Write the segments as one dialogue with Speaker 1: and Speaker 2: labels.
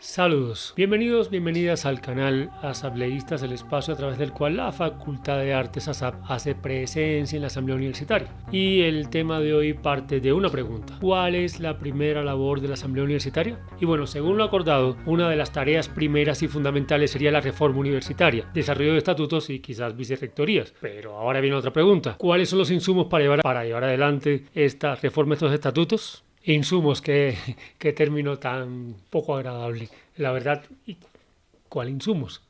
Speaker 1: Saludos, bienvenidos, bienvenidas al canal Asambleístas, el espacio a través del cual la Facultad de Artes ASAP hace presencia en la Asamblea Universitaria. Y el tema de hoy parte de una pregunta: ¿cuál es la primera labor de la Asamblea Universitaria? Y bueno, según lo acordado, una de las tareas primeras y fundamentales sería la reforma universitaria, desarrollo de estatutos y quizás vicerrectorías. Pero ahora viene otra pregunta: ¿cuáles son los insumos para llevar adelante esta reforma, estos estatutos? Insumos, qué término tan poco agradable. La verdad, ¿cuál insumos?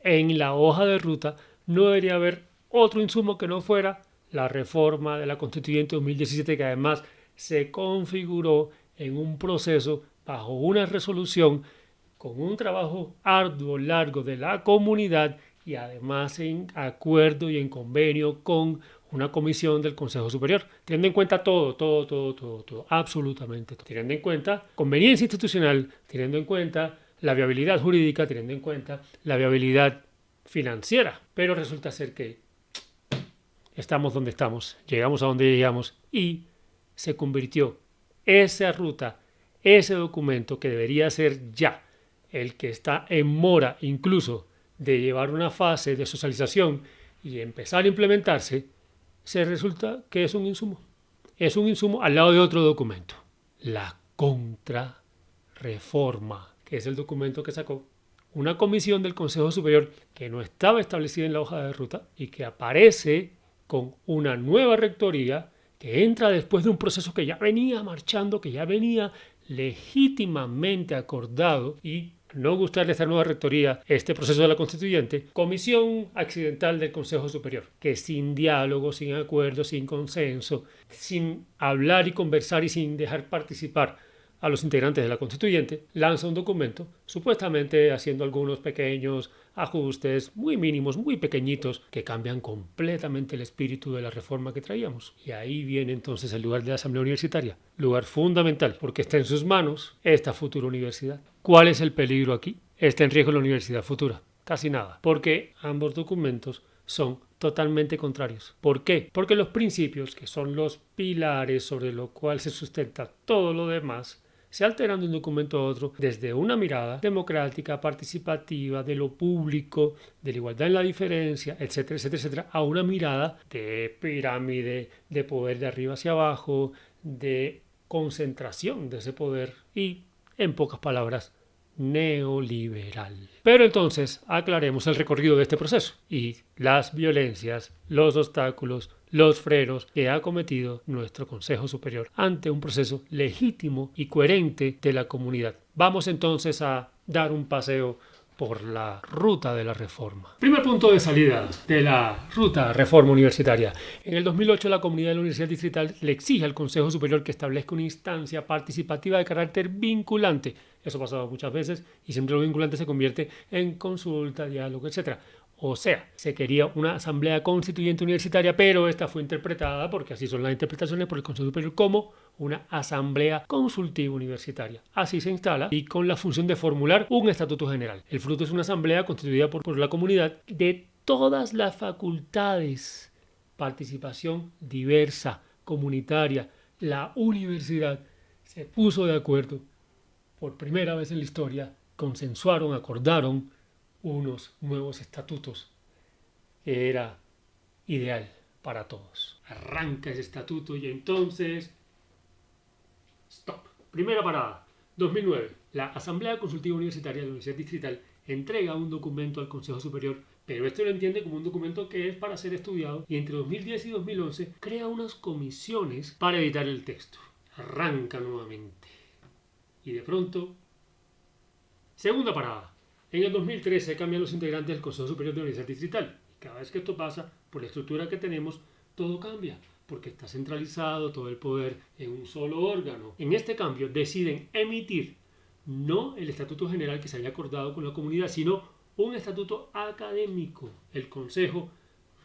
Speaker 1: En la hoja de ruta no debería haber otro insumo que no fuera la reforma de la Constituyente 2017, que además se configuró en un proceso bajo una resolución con un trabajo arduo, largo de la comunidad y además en acuerdo y en convenio con una comisión del Consejo Superior, teniendo en cuenta todo, absolutamente todo, teniendo en cuenta conveniencia institucional, teniendo en cuenta la viabilidad jurídica, teniendo en cuenta la viabilidad financiera. Pero resulta ser que estamos donde estamos, llegamos a donde llegamos y se convirtió esa ruta, ese documento que debería ser ya el que está en mora incluso de llevar una fase de socialización y empezar a implementarse, se resulta que es un insumo. Es un insumo al lado de otro documento, la contrarreforma, que es el documento que sacó una comisión del Consejo Superior que no estaba establecida en la hoja de ruta y que aparece con una nueva rectoría que entra después de un proceso que ya venía marchando, que ya venía legítimamente acordado, y no gustarle a esta nueva rectoría este proceso de la constituyente, comisión accidental del Consejo Superior, que sin diálogo, sin acuerdo, sin consenso, sin hablar y conversar y sin dejar participar a los integrantes de la constituyente, lanza un documento supuestamente haciendo algunos pequeños ajustes muy mínimos, muy pequeñitos, que cambian completamente el espíritu de la reforma que traíamos. Y ahí viene entonces el lugar de la Asamblea Universitaria, lugar fundamental, porque está en sus manos esta futura universidad. ¿Cuál es el peligro aquí? Está en riesgo la universidad futura. Casi nada, porque ambos documentos son totalmente contrarios. ¿Por qué? Porque los principios, que son los pilares sobre los cuales se sustenta todo lo demás, se alteran de un documento a otro desde una mirada democrática, participativa, de lo público, de la igualdad en la diferencia, etcétera, etcétera, etcétera, a una mirada de pirámide, de poder de arriba hacia abajo, de concentración de ese poder y, en pocas palabras, neoliberal. Pero entonces aclaremos el recorrido de este proceso y las violencias, los obstáculos, los frenos que ha cometido nuestro Consejo Superior ante un proceso legítimo y coherente de la comunidad. Vamos entonces a dar un paseo por la ruta de la reforma. Primer punto de salida de la ruta reforma universitaria. En el 2008 la comunidad de la Universidad Distrital le exige al Consejo Superior que establezca una instancia participativa de carácter vinculante. Eso ha pasado muchas veces y siempre lo vinculante se convierte en consulta, diálogo, etc. O sea, se quería una asamblea constituyente universitaria, pero esta fue interpretada, porque así son las interpretaciones, por el Consejo Superior como una asamblea consultiva universitaria. Así se instala y con la función de formular un estatuto general. El fruto es una asamblea constituida por la comunidad de todas las facultades, participación diversa, comunitaria. La universidad se puso de acuerdo por primera vez en la historia, consensuaron, acordaron unos nuevos estatutos que era ideal para todos. Arranca ese estatuto y entonces stop. Primera parada, 2009. La Asamblea Consultiva Universitaria de la Universidad Distrital entrega un documento al Consejo Superior, pero esto lo entiende como un documento que es para ser estudiado, y entre 2010 y 2011 crea unas comisiones para editar el texto. Arranca nuevamente. Y de pronto, segunda parada. En el 2013 cambian los integrantes del Consejo Superior de la Universidad Distrital. Y cada vez que esto pasa, por la estructura que tenemos, todo cambia, porque está centralizado todo el poder en un solo órgano. En este cambio deciden emitir no el estatuto general que se había acordado con la comunidad, sino un estatuto académico. El Consejo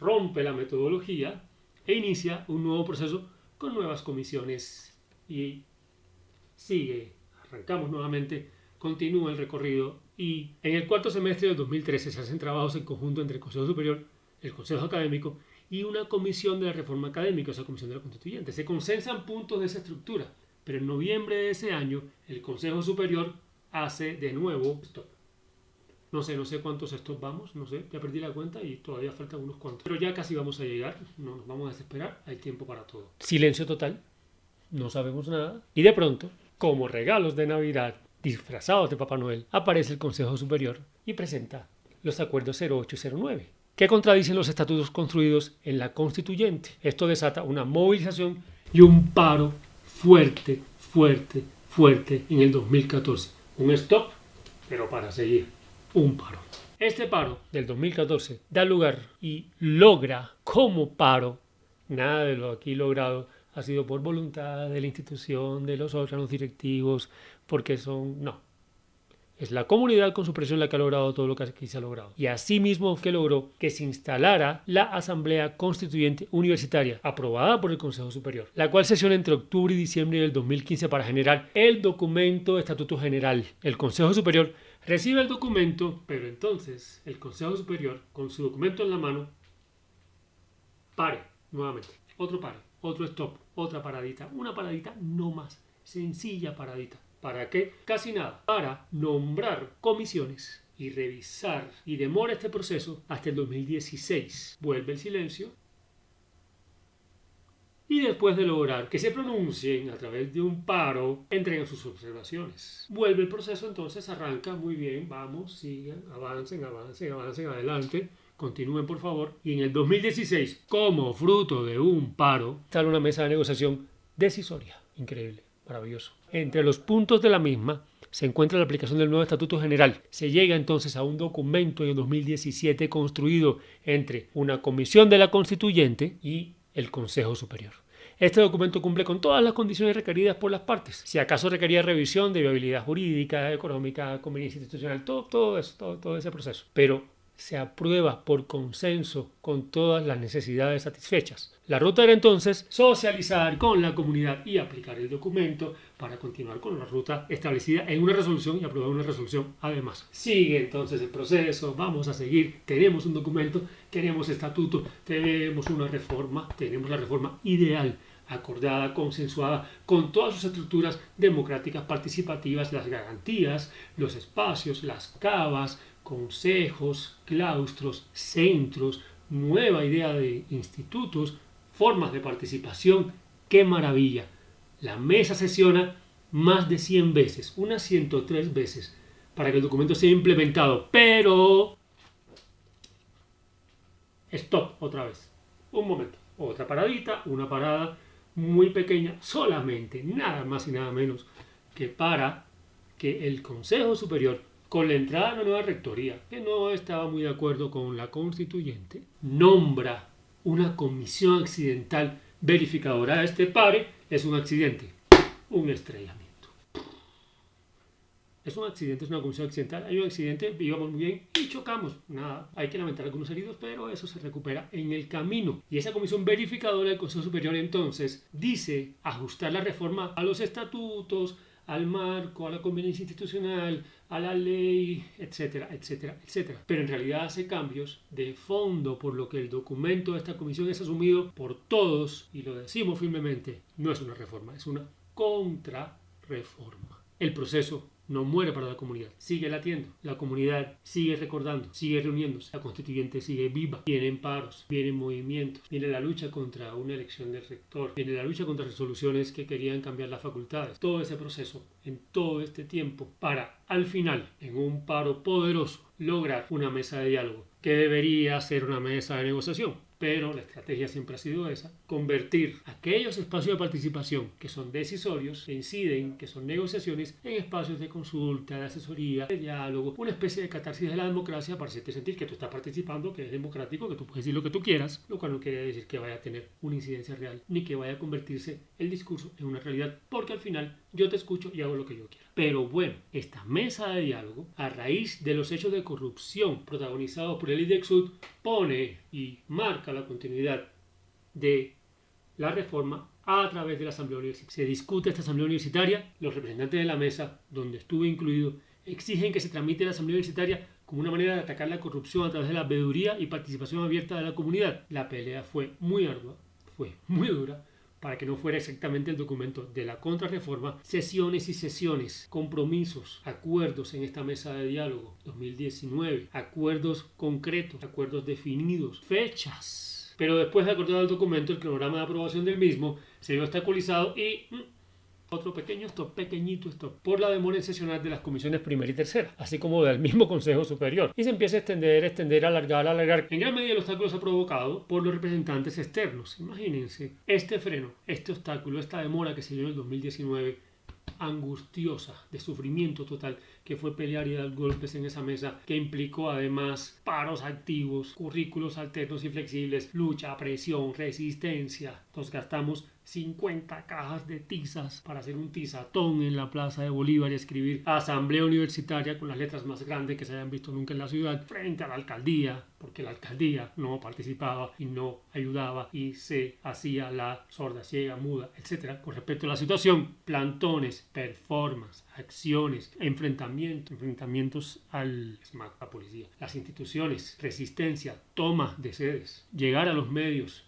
Speaker 1: rompe la metodología e inicia un nuevo proceso con nuevas comisiones y sigue. Arrancamos nuevamente, continúa el recorrido y en el cuarto semestre del 2013 se hacen trabajos en conjunto entre el Consejo Superior, el Consejo Académico y una comisión de la reforma académica, o sea, comisión de la constituyente. Se consensan puntos de esa estructura, pero en noviembre de ese año el Consejo Superior hace de nuevo stop. No sé cuántos stops vamos, no sé, ya perdí la cuenta y todavía faltan unos cuantos. Pero ya casi vamos a llegar, no nos vamos a desesperar, hay tiempo para todo. Silencio total, no sabemos nada. Y de pronto, como regalos de Navidad, disfrazados de Papá Noel, aparece el Consejo Superior y presenta los acuerdos 08 y 09, que contradicen los estatutos construidos en la Constituyente. Esto desata una movilización y un paro fuerte en el 2014. Un stop, pero para seguir. Un paro. Este paro del 2014 da lugar y logra como paro, nada de lo aquí logrado ha sido por voluntad de la institución, de los órganos directivos, porque no. Es la comunidad con su presión la que ha logrado todo lo que aquí se ha logrado. Y asimismo que logró que se instalara la Asamblea Constituyente Universitaria, aprobada por el Consejo Superior, la cual sesiona entre octubre y diciembre del 2015 para generar el documento de Estatuto General. El Consejo Superior recibe el documento, pero entonces el Consejo Superior, con su documento en la mano, pare nuevamente. Otro pare, otro stop, otra paradita, una paradita no más, sencilla paradita. ¿Para qué? Casi nada. Para nombrar comisiones y revisar y demora este proceso hasta el 2016. Vuelve el silencio y después de lograr que se pronuncien a través de un paro, entregan sus observaciones. Vuelve el proceso, entonces arranca muy bien, vamos, sigan, avancen, adelante, continúen por favor. Y en el 2016, como fruto de un paro, sale una mesa de negociación decisoria, increíble. Maravilloso. Entre los puntos de la misma se encuentra la aplicación del nuevo Estatuto General. Se llega entonces a un documento en el 2017 construido entre una comisión de la Constituyente y el Consejo Superior. Este documento cumple con todas las condiciones requeridas por las partes. Si acaso requería revisión de viabilidad jurídica, económica, conveniencia institucional, todo ese proceso. Pero se aprueba por consenso con todas las necesidades satisfechas. La ruta era entonces socializar con la comunidad y aplicar el documento para continuar con la ruta establecida en una resolución y aprobar una resolución además. Sigue entonces el proceso, vamos a seguir, tenemos un documento, tenemos estatuto, tenemos una reforma, tenemos la reforma ideal, acordada, consensuada, con todas sus estructuras democráticas, participativas, las garantías, los espacios, las cavas, consejos, claustros, centros, nueva idea de institutos, formas de participación. ¡Qué maravilla! La mesa sesiona más de 100 veces, unas 103 veces, para que el documento sea implementado. Pero... stop, otra vez. Un momento. Otra paradita, una parada muy pequeña, solamente, nada más y nada menos, que para que el Consejo Superior, con la entrada de una nueva rectoría, que no estaba muy de acuerdo con la constituyente, nombra una comisión accidental verificadora. Este pare es un accidente, un estrellamiento. Es un accidente, es una comisión accidental. Hay un accidente, íbamos muy bien y chocamos. Nada, hay que lamentar algunos heridos, pero eso se recupera en el camino. Y esa comisión verificadora del Consejo Superior entonces dice ajustar la reforma a los estatutos, al marco, a la conveniencia institucional, a la ley, etcétera, etcétera, etcétera. Pero en realidad hace cambios de fondo, por lo que el documento de esta comisión es asumido por todos, y lo decimos firmemente, no es una reforma, es una contrarreforma. El proceso no muere para la comunidad, sigue latiendo, la comunidad sigue recordando, sigue reuniéndose, la constituyente sigue viva, vienen paros, vienen movimientos, viene la lucha contra una elección del rector, viene la lucha contra resoluciones que querían cambiar las facultades. Todo ese proceso, en todo este tiempo, para al final, en un paro poderoso, lograr una mesa de diálogo, que debería ser una mesa de negociación. Pero la estrategia siempre ha sido esa, convertir aquellos espacios de participación que son decisorios, que inciden, que son negociaciones, en espacios de consulta, de asesoría, de diálogo, una especie de catarsis de la democracia para hacerte sentir que tú estás participando, que es democrático, que tú puedes decir lo que tú quieras, lo cual no quiere decir que vaya a tener una incidencia real, ni que vaya a convertirse el discurso en una realidad, porque al final yo te escucho y hago lo que yo quiera. Pero bueno, esta mesa de diálogo, a raíz de los hechos de corrupción protagonizados por el IDEXUD, pone y marca la continuidad de la reforma a través de la Asamblea Universitaria. Se discute esta Asamblea Universitaria, los representantes de la mesa, donde estuve incluido, exigen que se tramite la Asamblea Universitaria como una manera de atacar la corrupción a través de la veeduría y participación abierta de la comunidad. La pelea fue muy ardua, fue muy dura, para que no fuera exactamente el documento de la contrarreforma, sesiones y sesiones, compromisos, acuerdos en esta mesa de diálogo 2019, acuerdos concretos, acuerdos definidos, fechas. Pero después de acordado el documento, el cronograma de aprobación del mismo se vio obstaculizado y otro pequeño stop, pequeñito stop, por la demora en sesionar de las comisiones primera y tercera, así como del mismo Consejo Superior. Y se empieza a extender, alargar. En gran medida el obstáculo se ha provocado por los representantes externos. Imagínense, este freno, este obstáculo, esta demora que se dio en el 2019, angustiosa, de sufrimiento total, que fue pelear y dar golpes en esa mesa, que implicó además paros activos, currículos alternos y flexibles, lucha, presión, resistencia. Nos gastamos 50 cajas de tizas para hacer un tizatón en la Plaza de Bolívar y escribir Asamblea Universitaria con las letras más grandes que se hayan visto nunca en la ciudad frente a la alcaldía, porque la alcaldía no participaba y no ayudaba y se hacía la sorda, ciega, muda, etc. Con respecto a la situación, plantones, performance, acciones, enfrentamientos al SMAT, la policía, las instituciones, resistencia, toma de sedes, llegar a los medios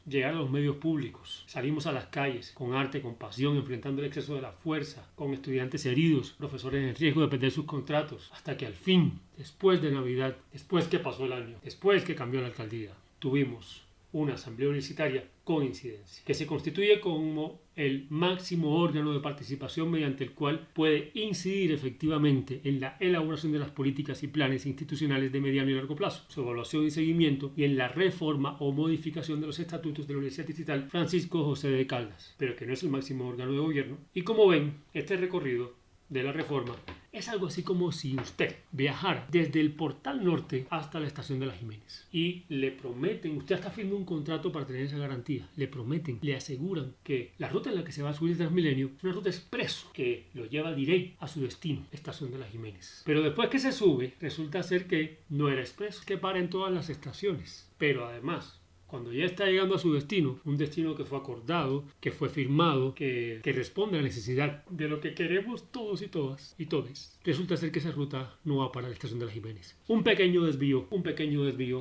Speaker 1: públicos. Salimos a las calles con arte, con pasión, enfrentando el exceso de la fuerza, con estudiantes heridos, profesores en riesgo de perder sus contratos, hasta que al fin, después de Navidad, después que pasó el año, después que cambió la alcaldía, tuvimos una asamblea universitaria con incidencia, que se constituye como el máximo órgano de participación mediante el cual puede incidir efectivamente en la elaboración de las políticas y planes institucionales de mediano y largo plazo, su evaluación y seguimiento y en la reforma o modificación de los estatutos de la Universidad Distrital Francisco José de Caldas, pero que no es el máximo órgano de gobierno. Y como ven, este recorrido de la reforma es algo así como si usted viajara desde el Portal Norte hasta la estación de la Jiménez y le prometen, usted está firmando un contrato para tener esa garantía, le prometen, le aseguran que la ruta en la que se va a subir el Transmilenio es una ruta expreso que lo lleva directo a su destino, estación de la Jiménez. Pero después que se sube, resulta ser que no era expreso, que para en todas las estaciones, pero además cuando ya está llegando a su destino, un destino que fue acordado, que fue firmado, que responde a la necesidad de lo que queremos todos y todas y todes, resulta ser que esa ruta no va para la estación de la Jiménez. Un pequeño desvío,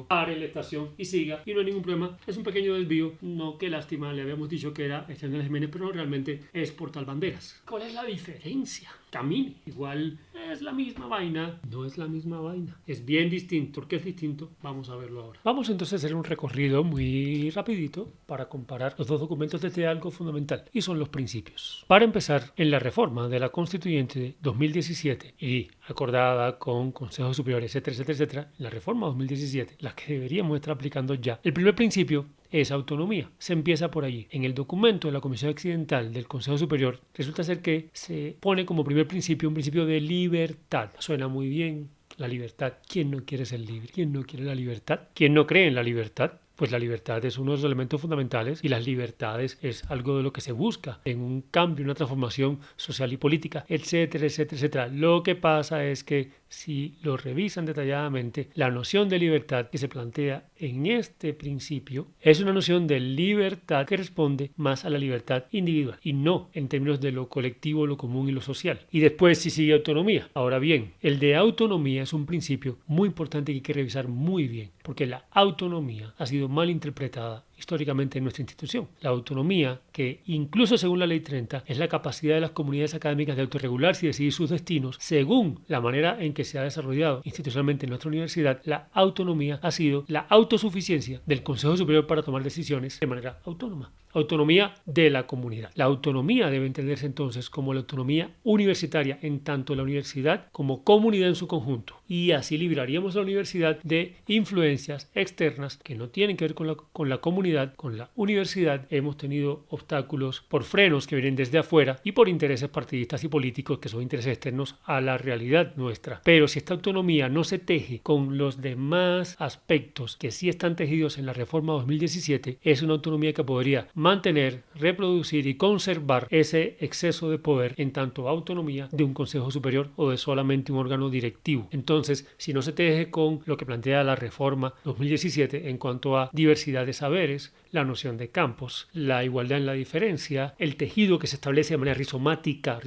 Speaker 1: pare la estación y siga y no hay ningún problema. Es un pequeño desvío, no, qué lástima, le habíamos dicho que era estación de la Jiménez, pero no, realmente es Portal Banderas. ¿Cuál es la diferencia? Camine. Igual es la misma vaina, no es la misma vaina. Es bien distinto. ¿Por qué es distinto? Vamos a verlo ahora. Vamos entonces a hacer un recorrido muy rapidito para comparar los dos documentos desde algo fundamental, y son los principios. Para empezar, en la reforma de la Constituyente de 2017 y acordada con Consejo Superior, etcétera, en la reforma 2017, la que deberíamos estar aplicando ya, el primer principio es autonomía. Se empieza por allí. En el documento de la Comisión Accidental del Consejo Superior resulta ser que se pone como primer principio un principio de libertad. Suena muy bien, la libertad. ¿Quién no quiere ser libre? ¿Quién no quiere la libertad? ¿Quién no cree en la libertad? Pues la libertad es uno de los elementos fundamentales y las libertades es algo de lo que se busca en un cambio, una transformación social y política, etcétera. Lo que pasa es que si lo revisan detalladamente, la noción de libertad que se plantea en este principio es una noción de libertad que responde más a la libertad individual y no en términos de lo colectivo, lo común y lo social. Y después sí sigue autonomía. Ahora bien, el de autonomía es un principio muy importante que hay que revisar muy bien, porque la autonomía ha sido mal interpretada históricamente en nuestra institución. La autonomía, que incluso según la Ley 30, es la capacidad de las comunidades académicas de autorregularse y decidir sus destinos según la manera en que se ha desarrollado institucionalmente en nuestra universidad. La autonomía ha sido la autosuficiencia del Consejo Superior para tomar decisiones de manera autónoma. Autonomía de la comunidad. La autonomía debe entenderse entonces como la autonomía universitaria en tanto la universidad como comunidad en su conjunto. Y así libraríamos a la universidad de influencias externas que no tienen que ver con la comunidad, con la universidad. Hemos tenido obstáculos por frenos que vienen desde afuera y por intereses partidistas y políticos que son intereses externos a la realidad nuestra. Pero si esta autonomía no se teje con los demás aspectos que sí están tejidos en la reforma 2017, es una autonomía que podría mantener, reproducir y conservar ese exceso de poder en tanto autonomía de un consejo superior o de solamente un órgano directivo. Entonces, si no se teje con lo que plantea la reforma 2017 en cuanto a diversidad de saberes, la noción de campos, la igualdad en la diferencia, el tejido que se establece de manera rizomática,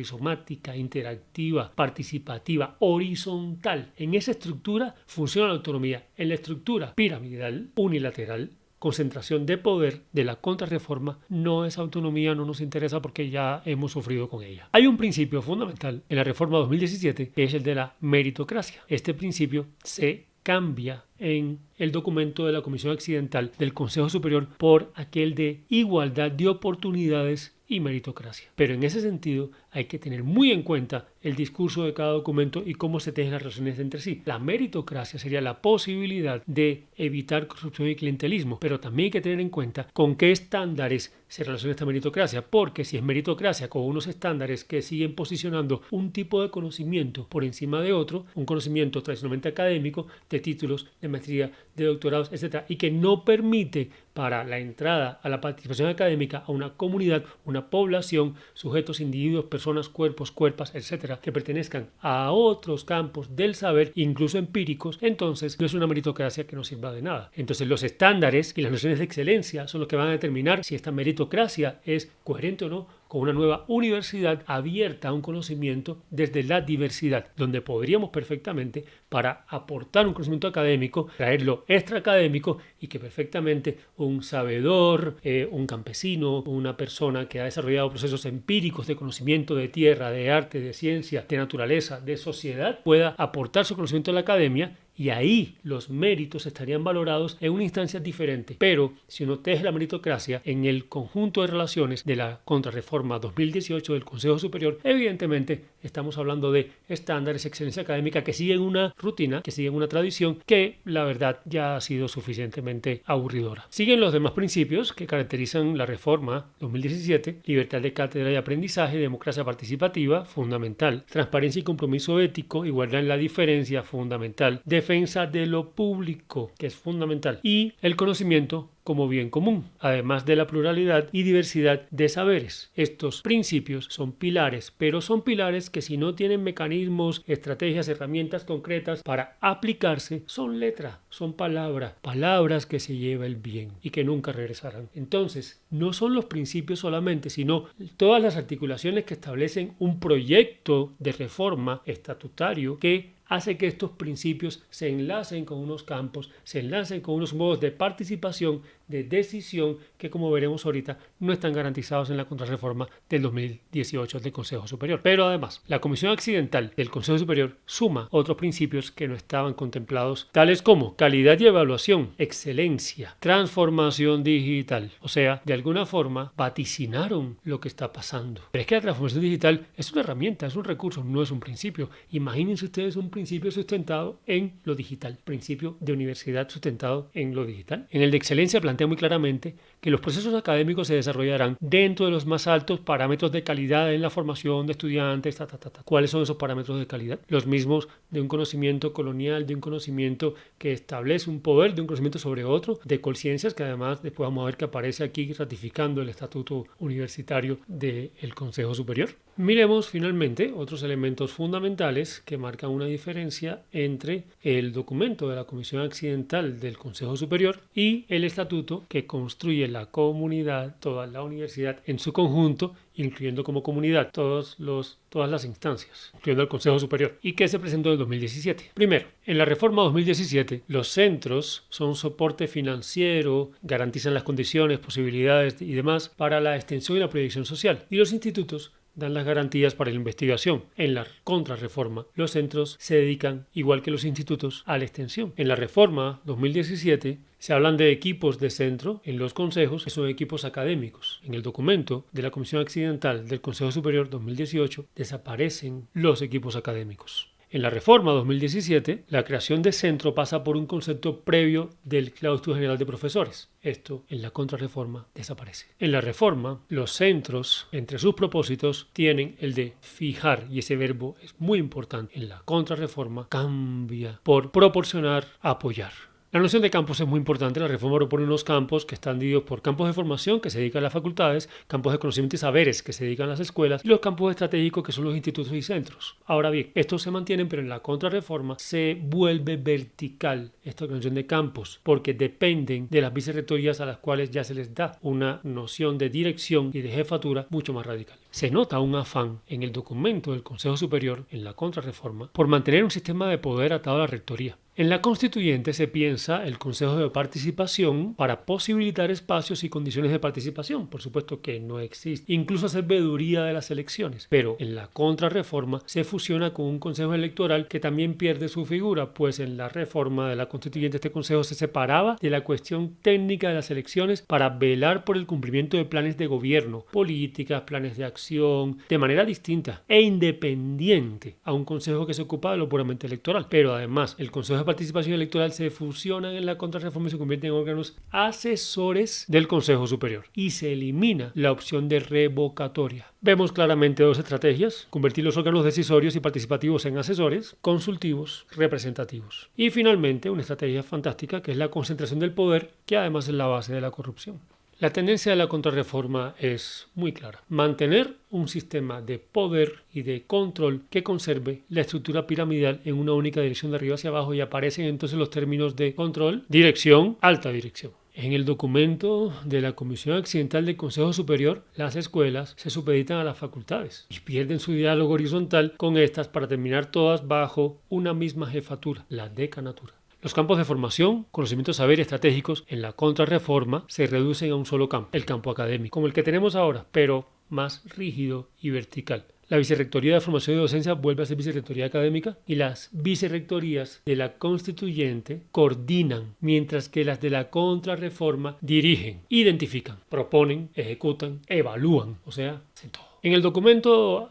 Speaker 1: interactiva, participativa, horizontal. En esa estructura funciona la autonomía. En la estructura piramidal, unilateral, concentración de poder de la contrarreforma no es autonomía, no nos interesa porque ya hemos sufrido con ella. Hay un principio fundamental en la reforma 2017 que es el de la meritocracia. Este principio se cambia en el documento de la Comisión Accidental del Consejo Superior por aquel de igualdad de oportunidades y meritocracia. Pero en ese sentido hay que tener muy en cuenta el discurso de cada documento y cómo se tejen las relaciones entre sí. La meritocracia sería la posibilidad de evitar corrupción y clientelismo, pero también hay que tener en cuenta con qué estándares se relaciona esta meritocracia, porque si es meritocracia con unos estándares que siguen posicionando un tipo de conocimiento por encima de otro, un conocimiento tradicionalmente académico, de títulos, de maestría, de doctorados, etcétera, y que no permite para la entrada a la participación académica a una comunidad, una población, sujetos, individuos, personas, cuerpos, cuerpas, etcétera, que pertenezcan a otros campos del saber, incluso empíricos, entonces no es una meritocracia que no sirva de nada. Entonces los estándares y las nociones de excelencia son los que van a determinar si esta meritocracia es coherente o no con una nueva universidad abierta a un conocimiento desde la diversidad, donde podríamos perfectamente, para aportar un conocimiento académico, traerlo extraacadémico y que perfectamente un sabedor, un campesino, una persona que ha desarrollado procesos empíricos de conocimiento de tierra, de arte, de ciencia, de naturaleza, de sociedad, pueda aportar su conocimiento a la academia. Y ahí los méritos estarían valorados en una instancia diferente. Pero si uno teje la meritocracia en el conjunto de relaciones de la contrarreforma 2018 del Consejo Superior, evidentemente estamos hablando de estándares de excelencia académica que siguen una rutina, que siguen una tradición que la verdad ya ha sido suficientemente aburridora. Siguen los demás principios que caracterizan la reforma 2017: libertad de cátedra y aprendizaje, democracia participativa, fundamental, transparencia y compromiso ético, igualdad en la diferencia, fundamental, defensa de lo público, que es fundamental, y el conocimiento como bien común, además de la pluralidad y diversidad de saberes. Estos principios son pilares, pero son pilares que si no tienen mecanismos, estrategias, herramientas concretas para aplicarse, son letra, son palabras que se lleva el bien y que nunca regresarán. Entonces, no son los principios solamente, sino todas las articulaciones que establecen un proyecto de reforma estatutario que hace que estos principios se enlacen con unos campos, se enlacen con unos modos de participación, de decisión, que como veremos ahorita no están garantizados en la contrarreforma del 2018 del Consejo Superior. Pero además, la Comisión Accidental del Consejo Superior suma otros principios que no estaban contemplados, tales como calidad y evaluación, excelencia, transformación digital. O sea, de alguna forma vaticinaron lo que está pasando. Pero es que la transformación digital es una herramienta, es un recurso, no es un principio. Imagínense ustedes un principio sustentado en lo digital, principio de universidad sustentado en lo digital. En el de excelencia plantea muy claramente que los procesos académicos se desarrollarán dentro de los más altos parámetros de calidad en la formación de estudiantes. ¿Cuáles son esos parámetros de calidad? Los mismos de un conocimiento colonial, de un conocimiento que establece un poder, de un conocimiento sobre otro, de conciencias, que además después vamos a ver que aparece aquí ratificando el estatuto universitario del Consejo Superior. Miremos finalmente otros elementos fundamentales que marcan una diferencia entre el documento de la Comisión Accidental del Consejo Superior y el estatuto que construye la comunidad, toda la universidad en su conjunto, incluyendo como comunidad todas las instancias, incluyendo el Consejo Superior, y que se presentó en 2017. Primero, en la reforma 2017, los centros son soporte financiero, garantizan las condiciones, posibilidades y demás para la extensión y la proyección social, y los institutos dan las garantías para la investigación. En la contrarreforma, los centros se dedican, igual que los institutos, a la extensión. En la reforma 2017 se hablan de equipos de centro en los consejos, que son equipos académicos. En el documento de la Comisión Accidental del Consejo Superior 2018 desaparecen los equipos académicos. En la reforma 2017, la creación de centro pasa por un concepto previo del Claustro General de Profesores. Esto en la contrarreforma desaparece. En la reforma, los centros, entre sus propósitos, tienen el de fijar, y ese verbo es muy importante. En la contrarreforma cambia por proporcionar, apoyar. La noción de campos es muy importante. La reforma propone unos campos que están divididos por campos de formación, que se dedican a las facultades, campos de conocimiento y saberes, que se dedican a las escuelas, y los campos estratégicos, que son los institutos y centros. Ahora bien, estos se mantienen, pero en la contrarreforma se vuelve vertical esta noción de campos, porque dependen de las vicerrectorías a las cuales ya se les da una noción de dirección y de jefatura mucho más radical. Se nota un afán en el documento del Consejo Superior, en la contrarreforma, por mantener un sistema de poder atado a la rectoría. En la constituyente se piensa el Consejo de Participación para posibilitar espacios y condiciones de participación. Por supuesto que no existe, incluso hacer veeduría de las elecciones. Pero en la contrarreforma se fusiona con un Consejo Electoral que también pierde su figura, pues en la reforma de la constituyente este Consejo se separaba de la cuestión técnica de las elecciones para velar por el cumplimiento de planes de gobierno, políticas, planes de acción, de manera distinta e independiente a un Consejo que se ocupa de lo puramente electoral. Pero además, el Consejo de Participación Electoral se fusionan en la contrarreforma y se convierten en órganos asesores del Consejo Superior y se elimina la opción de revocatoria. Vemos claramente dos estrategias: convertir los órganos decisorios y participativos en asesores, consultivos, representativos. Y finalmente, una estrategia fantástica que es la concentración del poder, que además es la base de la corrupción. La tendencia de la contrarreforma es muy clara: mantener un sistema de poder y de control que conserve la estructura piramidal en una única dirección de arriba hacia abajo, y aparecen entonces los términos de control, dirección, alta dirección. En el documento de la Comisión Accidental del Consejo Superior, las escuelas se supeditan a las facultades y pierden su diálogo horizontal con estas para terminar todas bajo una misma jefatura, la decanatura. Los campos de formación, conocimientos, saber y estratégicos en la contrarreforma se reducen a un solo campo, el campo académico, como el que tenemos ahora, pero más rígido y vertical. La Vicerrectoría de Formación y Docencia vuelve a ser Vicerrectoría Académica y las vicerrectorías de la Constituyente coordinan, mientras que las de la Contrarreforma dirigen, identifican, proponen, ejecutan, evalúan, o sea, hacen todo. En el documento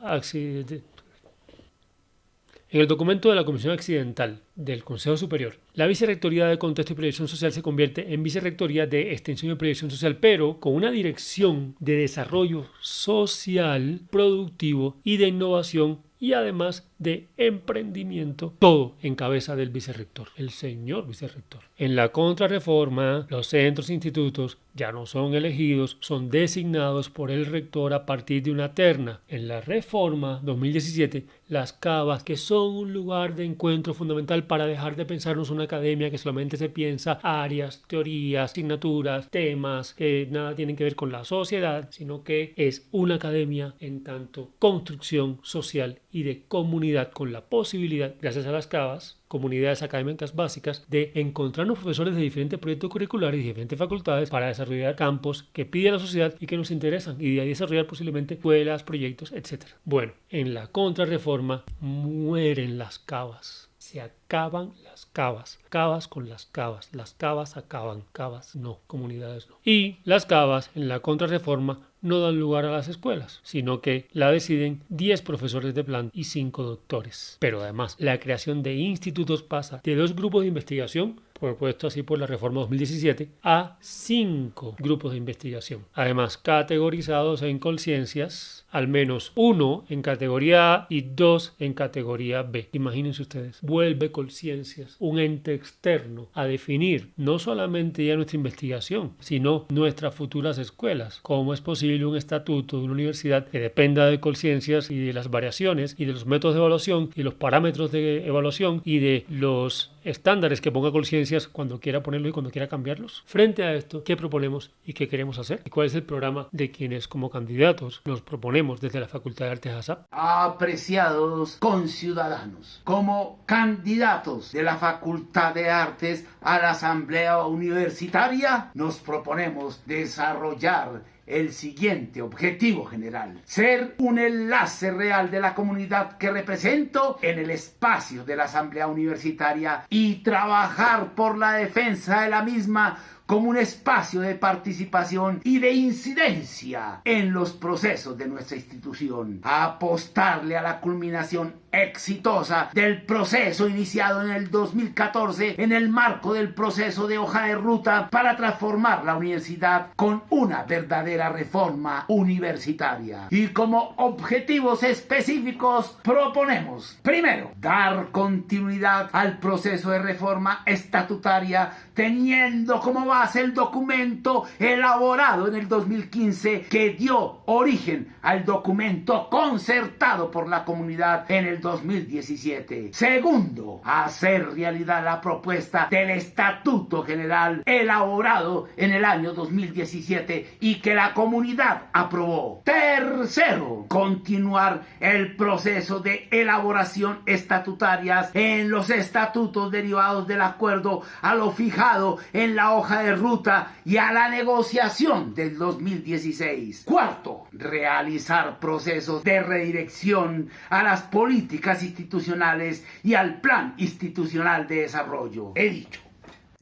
Speaker 1: de la Comisión Accidental del Consejo Superior, la Vicerrectoría de Contexto y Proyección Social se convierte en Vicerrectoría de Extensión y Proyección Social, pero con una dirección de desarrollo social, productivo y de innovación, y además de emprendimiento, todo en cabeza del vicerrector, el señor vicerrector. En la contrarreforma, los centros e institutos ya no son elegidos, son designados por el rector a partir de una terna. En la reforma 2017, las CABAs, que son un lugar de encuentro fundamental para dejar de pensarnos una academia que solamente se piensa áreas, teorías, asignaturas, temas que nada tienen que ver con la sociedad, sino que es una academia en tanto construcción social y de comunidad, con la posibilidad, gracias a las CABAs, comunidades académicas básicas, de encontrarnos profesores de diferentes proyectos curriculares y diferentes facultades para desarrollar campos que pide la sociedad y que nos interesan, y de ahí desarrollar posiblemente escuelas, proyectos, etc. Bueno, en la contrarreforma mueren las CABAs. Se acaban las CABAs. CABAs con las CABAs acaban, CABAs no, comunidades no. Y las CABAs en la contrarreforma no dan lugar a las escuelas, sino que la deciden 10 profesores de planta y 5 doctores. Pero además, la creación de institutos pasa de 2 grupos de investigación, propuesto así por la reforma 2017, a 5 grupos de investigación. Además, categorizados en conciencias, al menos 1 en categoría A y 2 en categoría B. Imagínense ustedes, vuelve Colciencias, un ente externo, a definir no solamente ya nuestra investigación, sino nuestras futuras escuelas. ¿Cómo es posible un estatuto de una universidad que dependa de Colciencias y de las variaciones y de los métodos de evaluación y los parámetros de evaluación y de los estándares que ponga Colciencias cuando quiera ponerlos y cuando quiera cambiarlos? Frente a esto, ¿qué proponemos y qué queremos hacer? ¿Y cuál es el programa de quienes como candidatos nos proponemos desde la Facultad de Artes ASAP?
Speaker 2: Apreciados conciudadanos, como candidatos de la Facultad de Artes a la Asamblea Universitaria, nos proponemos desarrollar el siguiente objetivo general: ser un enlace real de la comunidad que represento en el espacio de la Asamblea Universitaria y trabajar por la defensa de la misma como un espacio de participación y de incidencia en los procesos de nuestra institución, apostarle a la culminación exitosa del proceso iniciado en el 2014 en el marco del proceso de hoja de ruta para transformar la universidad con una verdadera reforma universitaria. Y como objetivos específicos proponemos: primero, dar continuidad al proceso de reforma estatutaria teniendo como como hace el documento elaborado en el 2015 que dio origen al documento concertado por la comunidad en el 2017. Segundo, hacer realidad la propuesta del Estatuto General elaborado en el año 2017 y que la comunidad aprobó. Tercero, continuar el proceso de elaboración estatutarias en los estatutos derivados del acuerdo a lo fijado en la hoja de ruta y a la negociación del 2016. Cuarto, realizar procesos de redirección a las políticas institucionales y al plan institucional de desarrollo. He dicho.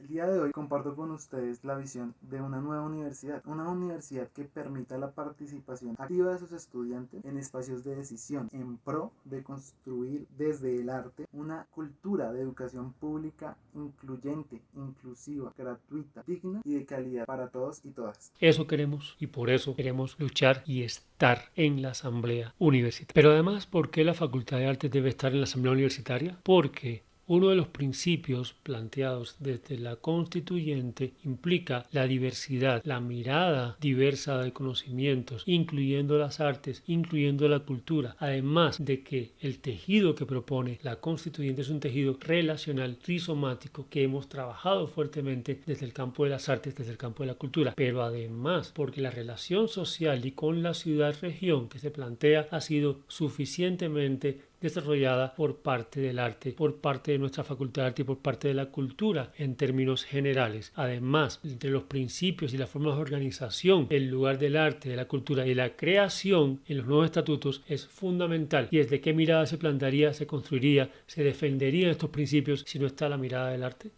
Speaker 3: El día de hoy comparto con ustedes la visión de una nueva universidad que permita la participación activa de sus estudiantes en espacios de decisión en pro de construir desde el arte una cultura de educación pública incluyente, inclusiva, gratuita, digna y de calidad para todos y todas.
Speaker 1: Eso queremos y por eso queremos luchar y estar en la Asamblea Universitaria. Pero además, ¿por qué la Facultad de Artes debe estar en la Asamblea Universitaria? Porque uno de los principios planteados desde la Constituyente implica la diversidad, la mirada diversa de conocimientos, incluyendo las artes, incluyendo la cultura. Además de que el tejido que propone la Constituyente es un tejido relacional, rizomático, que hemos trabajado fuertemente desde el campo de las artes, desde el campo de la cultura. Pero además, porque la relación social y con la ciudad-región que se plantea ha sido suficientemente desarrollada por parte del arte, por parte de nuestra Facultad de Arte y por parte de la cultura en términos generales. Además, entre los principios y las formas de organización, el lugar del arte, de la cultura y la creación en los nuevos estatutos es fundamental. Y desde qué mirada se plantearía, se construiría, se defenderían estos principios si no está la mirada del arte.